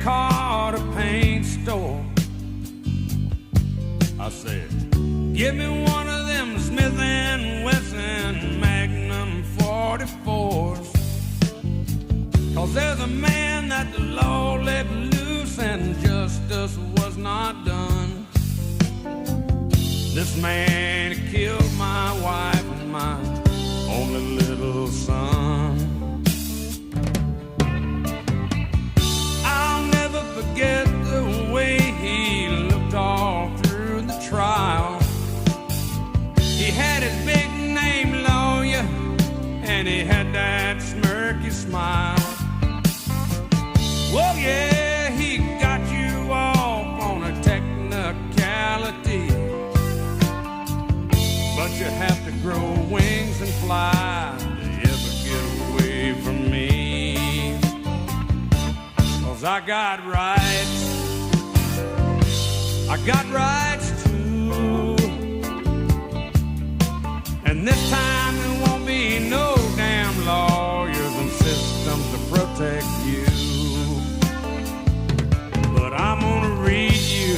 car at a paint store. I said, give me one of them Smith & Wesson Magnum 44s. 'Cause there's a man that the law let loose and justice was not done. This man killed my wife and my only little son. I'll never forget the way he looked all through the trial. He had his big name lawyer and he had that smirky smile. Oh yeah, he got you off on a technicality, but you have to grow wings and fly to ever get away from me. 'Cause I got rights, I got rights too. And this time there won't be no damn lawyers and systems to protect you. But I'm gonna read you,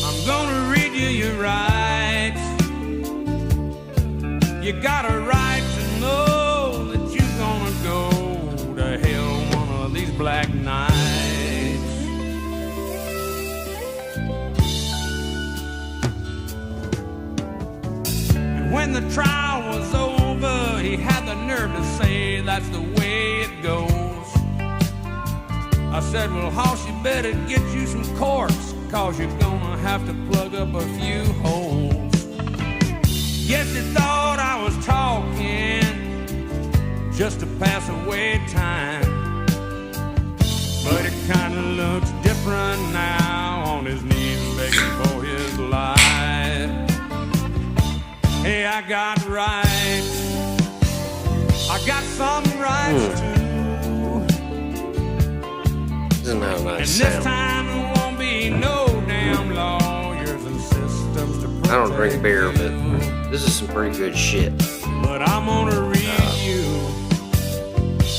I'm gonna read you your rights. You got a right to know that you're gonna go to hell one of these black nights. And when the trial was over, he had the nerve to say that's the way it goes. I said, well, Hoss, you better get you some corks, 'cause you're gonna have to plug up a few holes. Yes, you thought I was talking just to pass away time, but it kinda looks different now, on his knees begging for his life. Hey, I got rights, I got some rights too. Isn't that a nice and this sound? time there won't be no damn lawyers and systems to protect I don't drink beer, you. but this is some pretty good shit. But I'm gonna read you,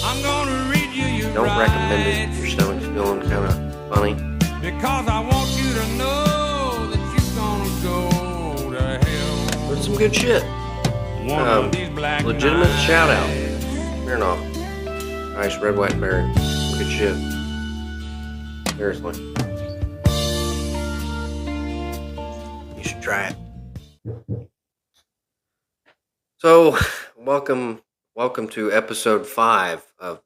I'm gonna read you your Don't rights, recommend it if your stomach's feeling kind of funny. because I want you to know that you're gonna go to hell. But it's some good shit. One of these black Legitimate nights. shout out. Fair enough. Nice red, white, and berry. Good shit. Seriously. You should try it. So, welcome to episode 5 of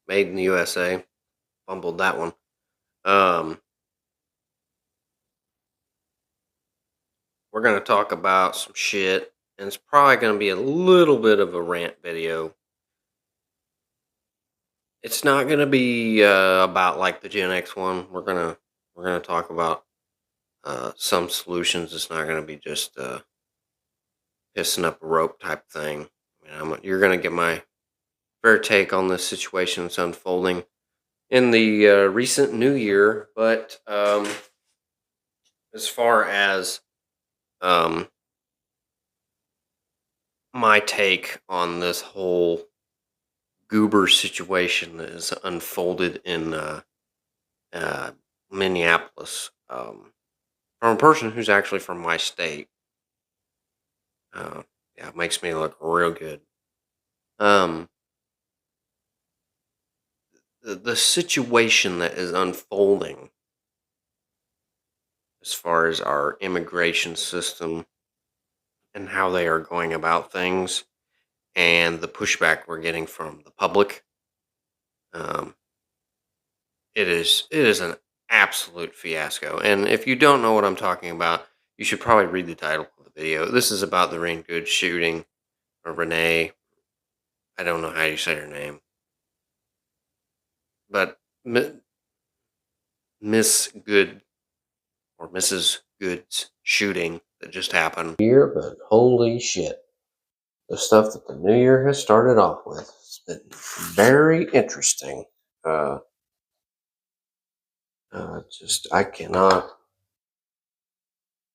Made in the USA. Fumbled that one. We're going to talk about some shit, and it's probably going to be a little bit of a rant video. It's not going to be about like the Gen X one. We're gonna talk about some solutions. It's not going to be just pissing up a rope type thing. I mean, you're going to get my fair take on this situation that's unfolding in the recent new year. But as far as my take on this whole goober situation that is unfolded in Minneapolis, from a person who's actually from my state. Yeah, it makes me look real good. The situation that is unfolding as far as our immigration system and how they are going about things, and the pushback we're getting from the public, it is an absolute fiasco. And if you don't know what I'm talking about, you should probably read the title of the video. This is about the Renee Good shooting, or Renee. I don't know how you say her name, but Miss Good, or Mrs. Good's shooting that just happened here. But holy shit, the stuff that the new year has started off with has been very interesting. I cannot,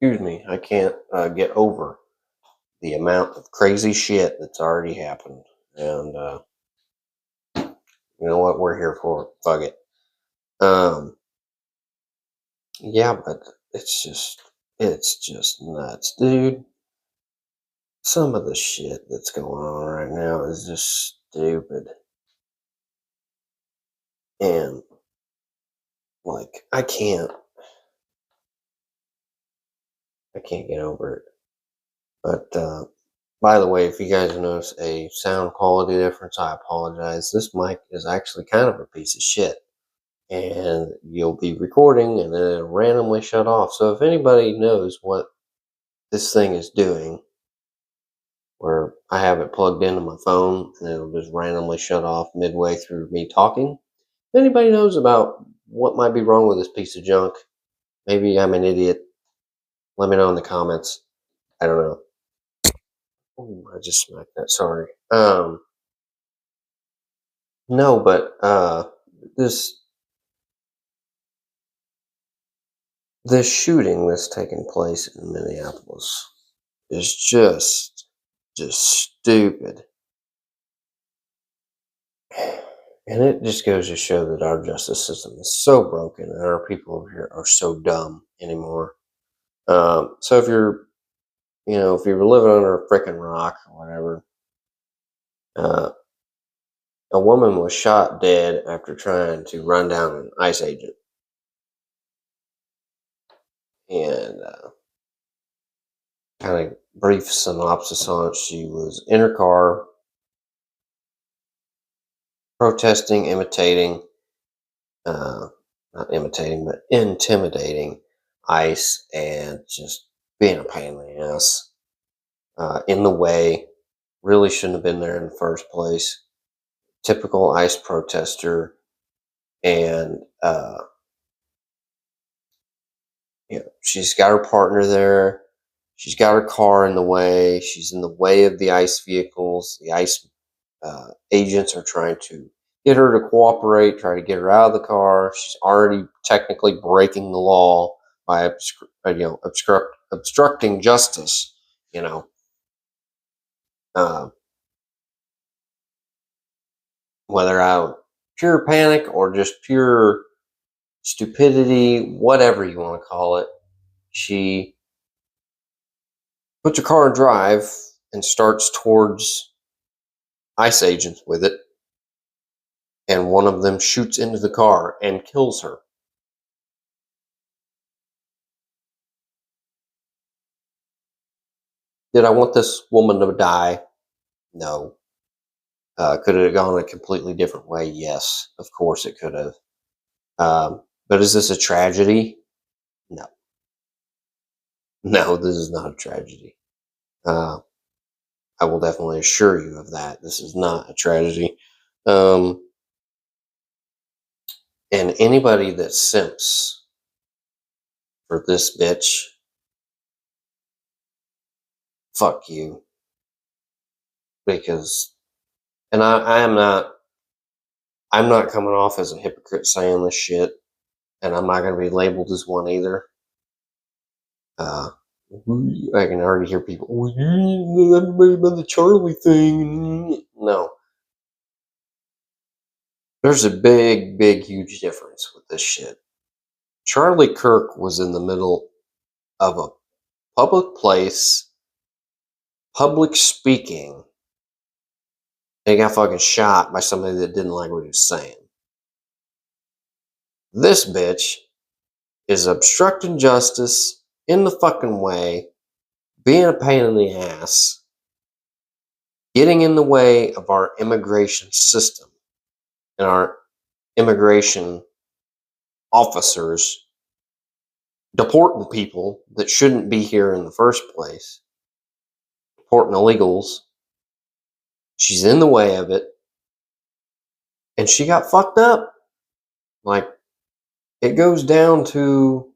I can't get over the amount of crazy shit that's already happened. And You know what? We're here for it. Fuck it. Yeah, but it's just nuts, dude. Some of the shit that's going on right now is just stupid. And like I can't get over it. But by the way, if you guys notice a sound quality difference, I apologize. This mic is actually kind of a piece of shit. And you'll be recording and then it'll randomly shut off. So if anybody knows what this thing is doing, where I have it plugged into my phone and it'll just randomly shut off midway through me talking, if anybody knows about what might be wrong with this piece of junk, maybe I'm an idiot. Let me know in the comments. I don't know. Ooh, I just smacked that. Sorry. No, but this this shooting that's taking place in Minneapolis is just stupid. And it just goes to show that our justice system is so broken and our people over here are so dumb anymore. So if if you're living under a freaking rock or whatever, uh, a woman was shot dead after trying to run down an ICE agent. And kind of brief synopsis on it, she was in her car protesting, uh, not imitating, but intimidating ICE and just being a pain in the ass. In the way, really shouldn't have been there in the first place. Typical ICE protester, and she's got her partner there. She's got her car in the way. She's in the way of the ICE vehicles. The ICE agents are trying to get her to cooperate, try to get her out of the car. She's already technically breaking the law by obstructing justice. You know, uh, whether out of pure panic or just pure stupidity, whatever you want to call it, she puts her car in drive and starts towards ICE agents with it, and one of them shoots into the car and kills her. Did I want this woman to die? No. Could it have gone a completely different way? Yes, of course it could have. But is this a tragedy? No. No, this is not a tragedy. Uh, I will definitely assure you of that. This is not a tragedy. Um, and anybody that simps for this bitch, fuck you. Because, and I'm not coming off as a hypocrite saying this shit, and I'm not going to be labeled as one either. I can already hear people, oh, everybody about the Charlie thing. No. There's a big, huge difference with this shit. Charlie Kirk was in the middle of a public place, public speaking, and he got fucking shot by somebody that didn't like what he was saying. This bitch is obstructing justice in the fucking way, being a pain in the ass, getting in the way of our immigration system and our immigration officers deporting people that shouldn't be here in the first place, deporting illegals. She's in the way of it, and she got fucked up. Like, it goes down to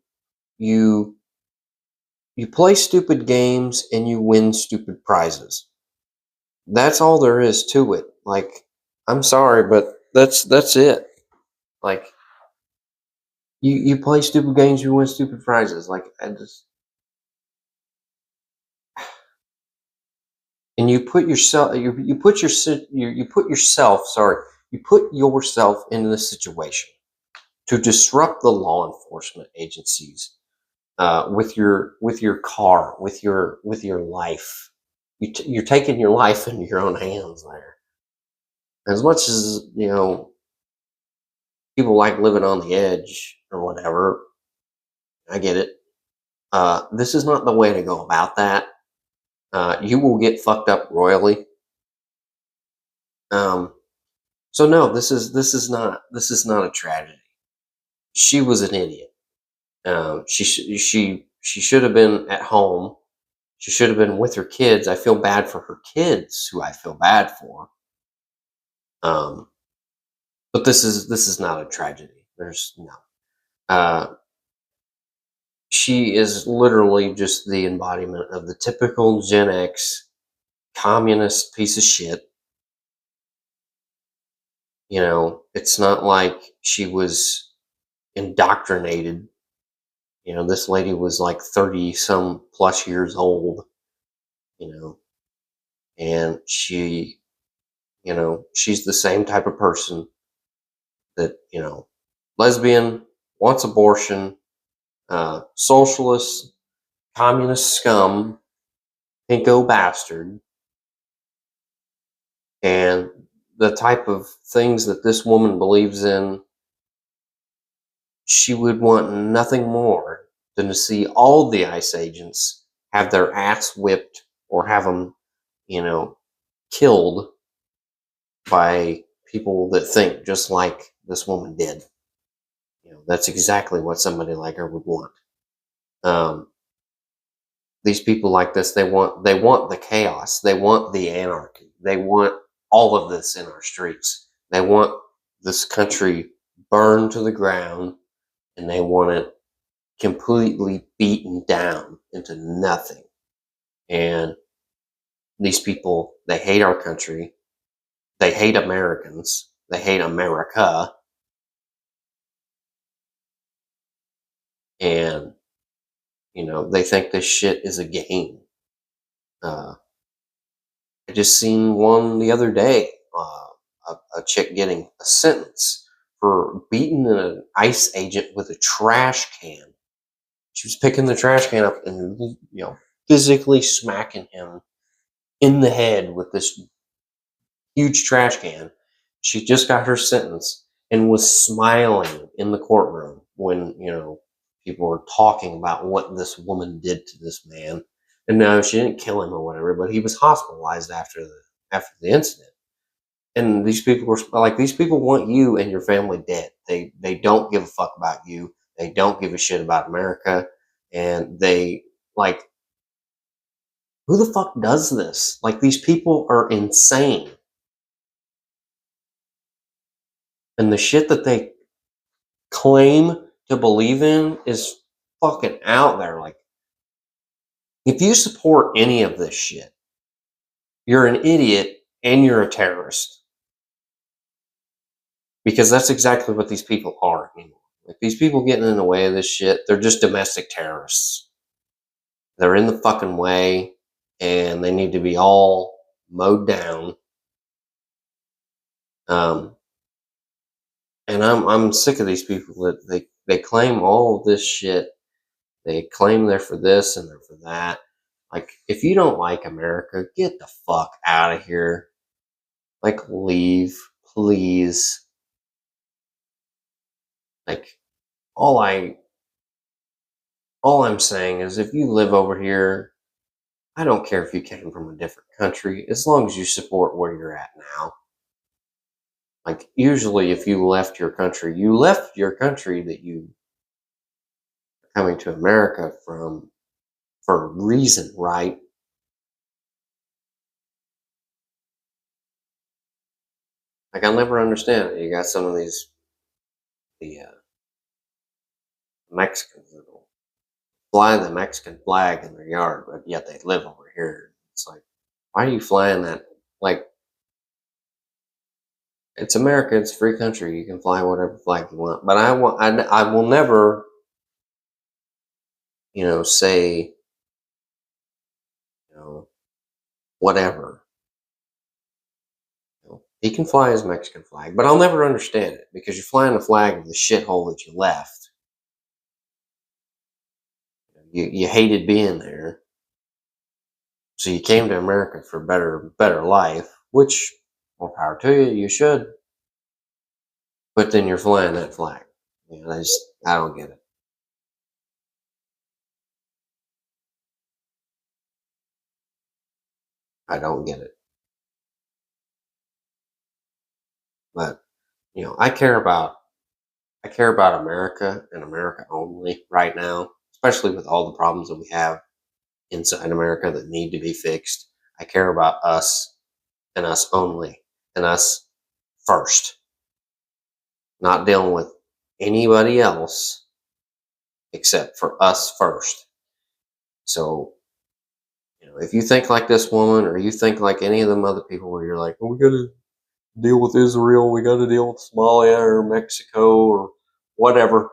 you play stupid games and you win stupid prizes. That's all there is to it. Like, I'm sorry, but that's it. Like, you play stupid games, you win stupid prizes. Like, and you put yourself, you put yourself, sorry, You put yourself in this situation to disrupt the law enforcement agencies with your car, with your life. You're taking your life into your own hands there. As much as people like living on the edge or whatever, I get it. This is not the way to go about that. You will get fucked up royally. So no, this is not a tragedy. She was an idiot. She should have been at home. She should have been with her kids. I feel bad for her kids, who I feel bad for. Um, but this is not a tragedy. There's no. Uh, she is literally just the embodiment of the typical Gen X communist piece of shit. It's not like she was indoctrinated. This lady was like 30 some plus years old, and she's the same type of person that, lesbian, wants abortion, socialist, communist scum, pinko bastard, and the type of things that this woman believes in, she would want nothing more than to see all the ICE agents have their ass whipped or have them, killed by people that think just like this woman did. That's exactly what somebody like her would want. These people like this, they want the chaos, they want the anarchy, they want all of this in our streets. They want this country burned to the ground, and they want it completely beaten down into nothing. And these people, they hate our country, they hate Americans, they hate America, and they think this shit is a game. I just seen one the other day, a chick getting a sentence for beating an ICE agent with a trash can. She was picking the trash can up and physically smacking him in the head with this huge trash can. She just got her sentence and was smiling in the courtroom when people were talking about what this woman did to this man. And no, she didn't kill him or whatever, but he was hospitalized after the incident. And these people were like, these people want you and your family dead. They don't give a fuck about you. They don't give a shit about America. And they, like, who the fuck does this? Like, these people are insane. And the shit that they claim to believe in is fucking out there. Like, if you support any of this shit, you're an idiot and you're a terrorist. Because that's exactly what these people are anymore. Like, these people getting in the way of this shit, they're just domestic terrorists. They're in the fucking way, and they need to be all mowed down. And I'm sick of these people that they claim all of this shit. They claim they're for this and they're for that. Like, if you don't like America, get the fuck out of here. Like, leave, please. Like, all I'm saying is, if you live over here, I don't care if you came from a different country, as long as you support where you're at now. Like, usually if you left your country that you are coming to America from for a reason, right? Like, I'll never understand it. You got some of the Mexicans that will fly the Mexican flag in their yard, but yet they live over here. It's like, why are you flying that? Like, it's America. It's a free country. You can fly whatever flag you want. But I will never, say, whatever. He can fly his Mexican flag, but I'll never understand it because you're flying the flag of the shithole that you left. You hated being there, so you came to America for better life, which more power to you. You should, but then you're flying that flag. I don't get it. I don't get it. But I care about America and America only right now, especially with all the problems that we have inside America that need to be fixed. I care about us and us only and us first, not dealing with anybody else except for us first. So, if you think like this woman or you think like any of them other people where you're like, well, we got to deal with Israel, we got to deal with Somalia or Mexico or whatever.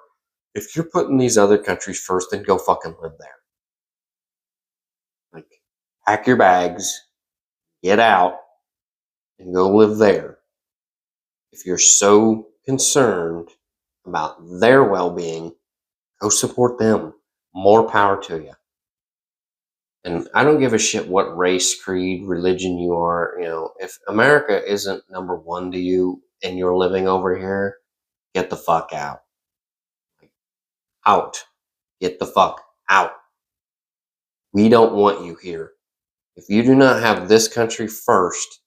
If you're putting these other countries first, then go fucking live there. Like, pack your bags, get out, and go live there. If you're so concerned about their well-being, go support them. More power to you. And I don't give a shit what race, creed, religion you are. If America isn't number one to you and you're living over here, get the fuck out. Out. Get the fuck out. We don't want you here. If you do not have this country first,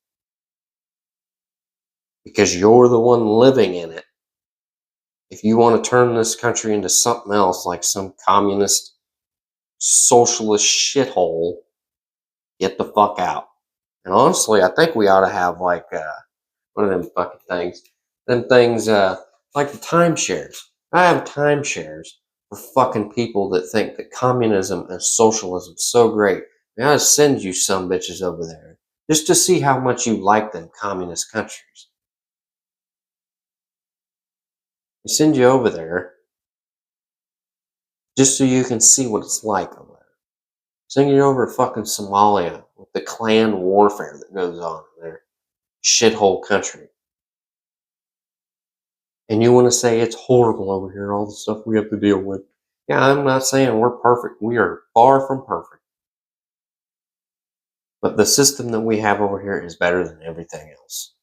because you're the one living in it, if you want to turn this country into something else, like some communist, socialist shithole, get the fuck out. And honestly, I think we ought to have like, what are them fucking things? Them things, like the timeshares. I have timeshares for fucking people that think that communism and socialism is so great. I gotta send you some bitches over there just to see how much you like them communist countries. We send you over there just so you can see what it's like over there. Send you over to fucking Somalia with the clan warfare that goes on in their shithole country. And you want to say it's horrible over here, all the stuff we have to deal with. Yeah, I'm not saying we're perfect. We are far from perfect. But the system that we have over here is better than everything else.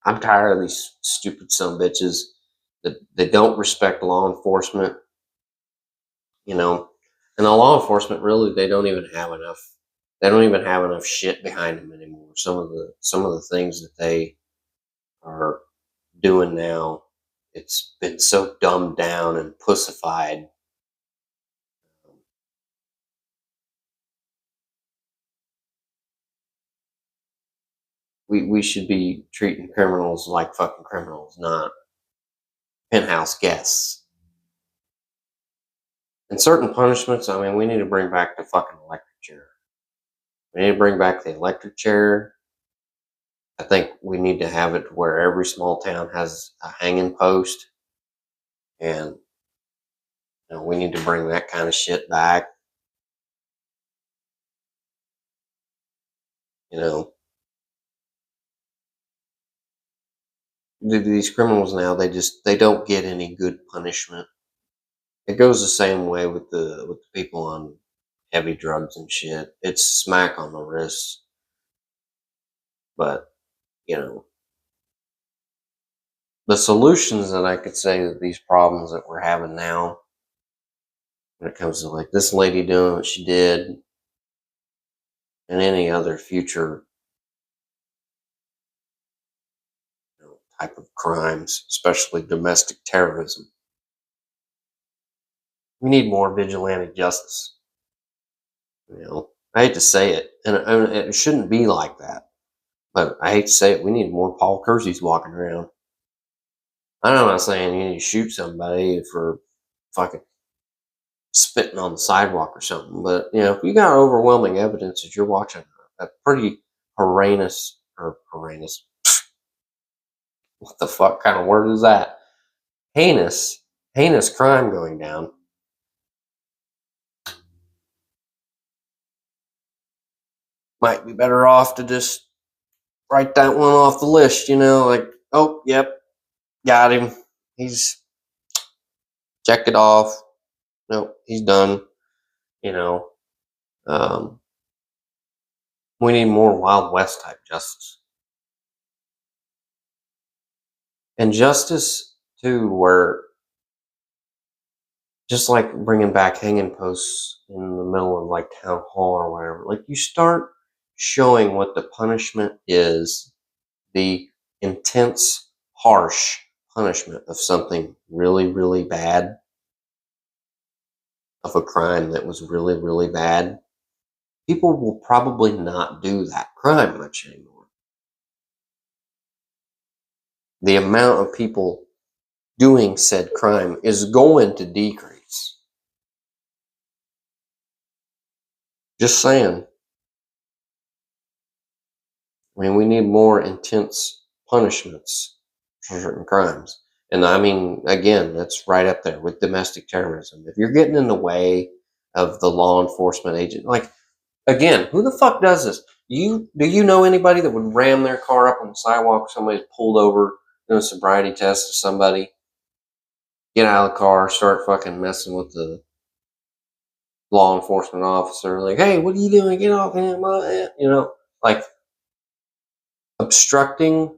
I'm tired of these stupid sumbitches that don't respect law enforcement. And the law enforcement really they don't even have enough shit behind them anymore. Some of the things that they are doing now, it's been so dumbed down and pussified. We should be treating criminals like fucking criminals, not penthouse guests. And certain punishments, I mean, we need to bring back the fucking electric chair. We need to bring back the electric chair. I think we need to have it where every small town has a hanging post. And we need to bring that kind of shit back. These criminals now, they don't get any good punishment. It goes the same way with the people on heavy drugs and shit. It's smack on the wrist. But the solutions that I could say to these problems that we're having now, when it comes to like this lady doing what she did, and any other future type of crimes, especially domestic terrorism. We need more vigilante justice. I hate to say it, and it shouldn't be like that, but I hate to say it, we need more Paul Kerseys walking around. I'm not saying you need to shoot somebody for fucking spitting on the sidewalk or something, but if you got overwhelming evidence that you're watching a pretty heinous, what the fuck kind of word is that? Heinous crime going down. might be better off to just write that one off the list, like, oh, yep, got him. He's checked it off. Nope, he's done. You know, um, we need more Wild West type justice. And justice, too, where just like bringing back hanging posts in the middle of like town hall or whatever, like you start showing what the punishment is, the intense, harsh punishment of something really, really bad, of a crime that was really, really bad. People will probably not do that crime much anymore. The amount of people doing said crime is going to decrease. Just saying. I mean, we need more intense punishments for certain crimes. And I mean, again, that's right up there with domestic terrorism. If you're getting in the way of the law enforcement agent, like, again, who the fuck does this? Do you know anybody that would ram their car up on the sidewalk? Somebody's pulled over, doing a sobriety test of somebody, get out of the car, start fucking messing with the law enforcement officer, like, hey, what are you doing? Get off him, like obstructing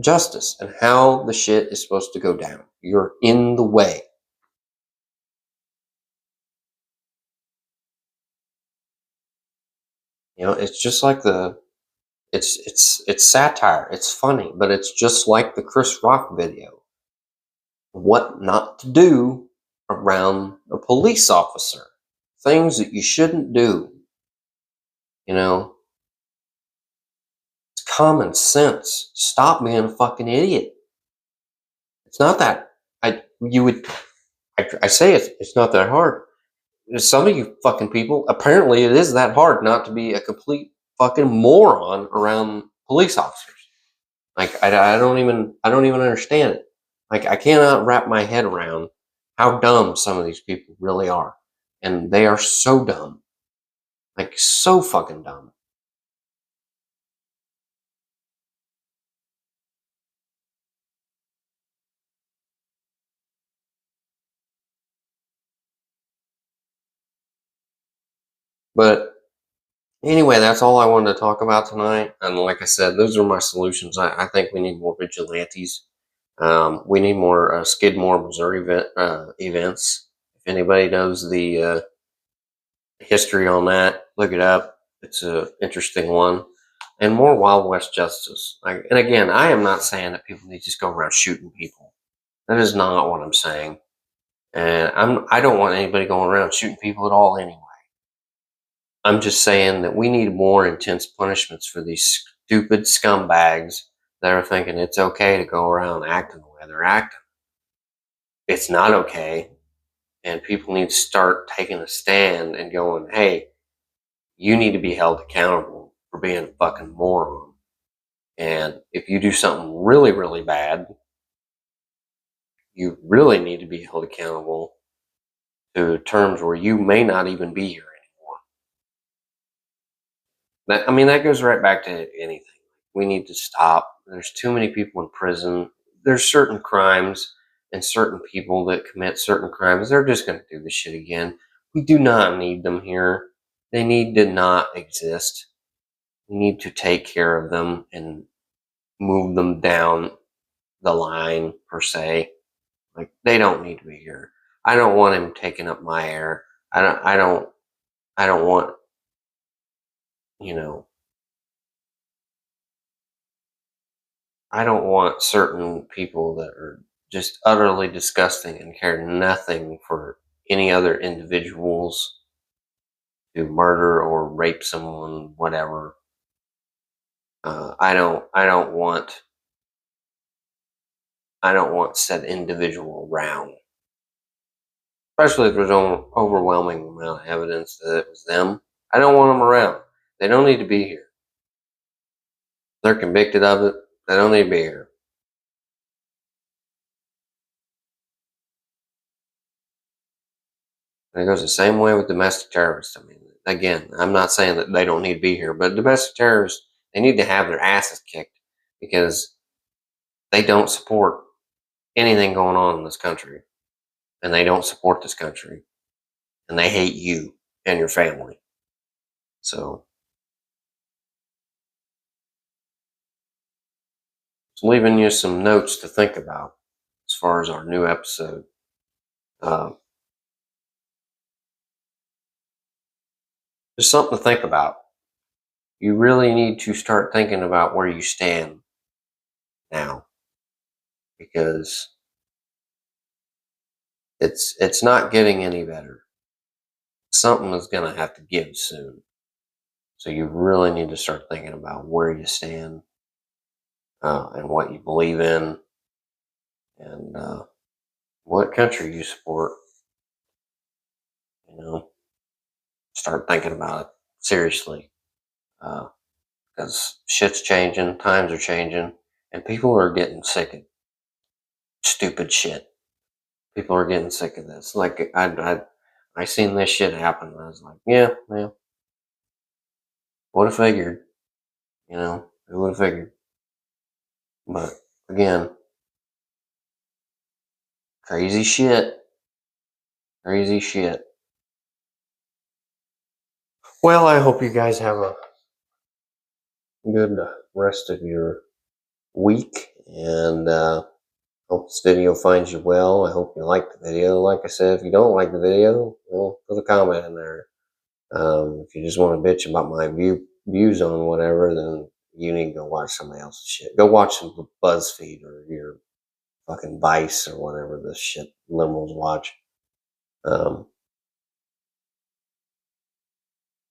justice and how the shit is supposed to go down. You're in the way. It's just like it's satire. It's funny, but it's just like the Chris Rock video. What not to do around a police officer. Things that you shouldn't do. It's common sense. Stop being a fucking idiot. It's not that I say it's not that hard. Some of you fucking people, apparently it is that hard not to be a complete fucking moron around police officers. Like I don't even understand it. Like I cannot wrap my head around how dumb some of these people really are. And they are so dumb. Like so fucking dumb. But anyway, that's all I wanted to talk about tonight. And like I said, those are my solutions. I think we need more vigilantes. We need more Skidmore, Missouri events. If anybody knows the history on that, look it up. It's an interesting one. And more Wild West justice. And again, I am not saying that people need to just go around shooting people. That is not what I'm saying. And I don't want anybody going around shooting people at all anyway. I'm just saying that we need more intense punishments for these stupid scumbags that are thinking it's okay to go around acting the way they're acting. It's not okay. And people need to start taking a stand and going, hey, you need to be held accountable for being a fucking moron. And if you do something really, really bad, you really need to be held accountable to terms where you may not even be here anymore. That goes right back to anything. We need to stop. There's too many people in prison. There's certain crimes and certain people that commit certain crimes. They're just going to do this shit again. We do not need them here. They need to not exist. We need to take care of them and move them down the line, per se. Like, they don't need to be here. I don't want him taking up my air. I don't want, I don't want certain people that are just utterly disgusting and care nothing for any other individuals to murder or rape someone, whatever. I don't want said individual around, especially if there's an overwhelming amount of evidence that it was them. I don't want them around. They don't need to be here. They're convicted of it. They don't need to be here. And it goes the same way with domestic terrorists. again, I'm not saying that they don't need to be here, but domestic terrorists, they need to have their asses kicked because they don't support anything going on in this country, and they don't support this country, and they hate you and your family. So, just leaving you some notes to think about as far as our new episode. Just something to think about. You really need to start thinking about where you stand now, because it's not getting any better. Something is going to have to give soon. So you really need to start thinking about where you stand and what you believe in and what country you support. You know, start thinking about it seriously because shit's changing, times are changing, and people are getting sick of stupid shit. People are getting sick of this. Like I seen this shit happen, and I was like, yeah, would have figured. You know, I would have figured. But again, crazy shit. Crazy shit. Well, I hope you guys have a good rest of your week, and hope this video finds you well. I hope you like the video. Like I said, if you don't like the video, well, put a comment in there. If you just want to bitch about my views on whatever, then you need to go watch somebody else's shit. Go watch some BuzzFeed or your fucking Vice or whatever this shit liberals watch.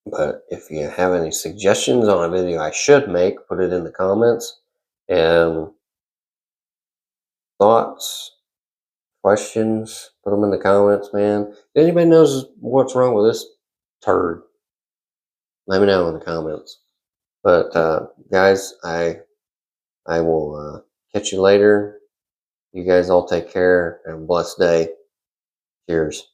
But if you have any suggestions on a video I should make, put it in the comments. And thoughts, questions, put them in the comments, man. If anybody knows what's wrong with this turd, let me know in the comments. But guys, I will catch you later. You guys all take care. Have a blessed day. Cheers.